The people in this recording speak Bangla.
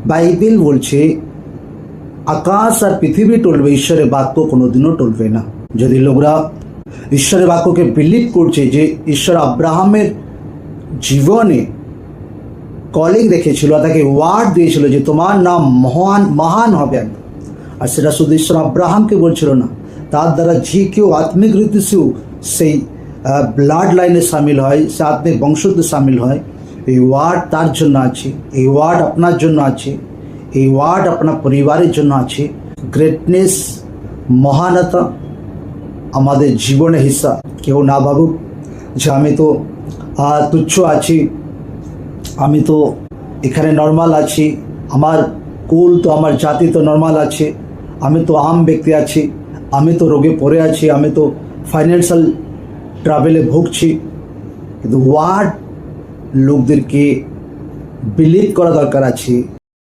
বাইবেল বলছে আকাশ আর পৃথিবী টলবে, ঈশ্বরের বাক্য কোনোদিনও টলবে না। যদি লোকরা ঈশ্বরের বাক্যকে বিলিভ করছে যে ঈশ্বর আব্রাহামের জীবনে কলিং রেখেছিল, তাকে ওয়ার্ড দিয়েছিল যে তোমার নাম মহান হবে, আর সেটা শুধু ঈশ্বর আব্রাহামকে বলছিল না, তার দ্বারা যে কেউ আত্মিক রীতিতেও সেই ব্লাড লাইনে সামিল হয়, সে আত্মিক বংশতে সামিল হয়, এই ওয়ার্ড তার জন্য আছে, এই ওয়ার্ড আপনার জন্য আছে, এই ওয়ার্ড আপনার পরিবারের জন্য আছে। গ্রেটনেস, মহানতা আমাদের জীবনের হিস্সা। কেউ না ভাবুক যে আমি তো তুচ্ছ আছি, আমি তো এখানে নর্মাল আছি, আমার কুল তো, আমার জাতি তো নর্মাল আছে, আমি তো আম ব্যক্তি আছি, আমি তো রোগে পড়ে আছি, আমি তো ফাইন্যান্সিয়াল ট্রাভেলে ভুগছি। কিন্তু ওয়ার্ড লোকদেরকে বিলিভ করা দরকার আছে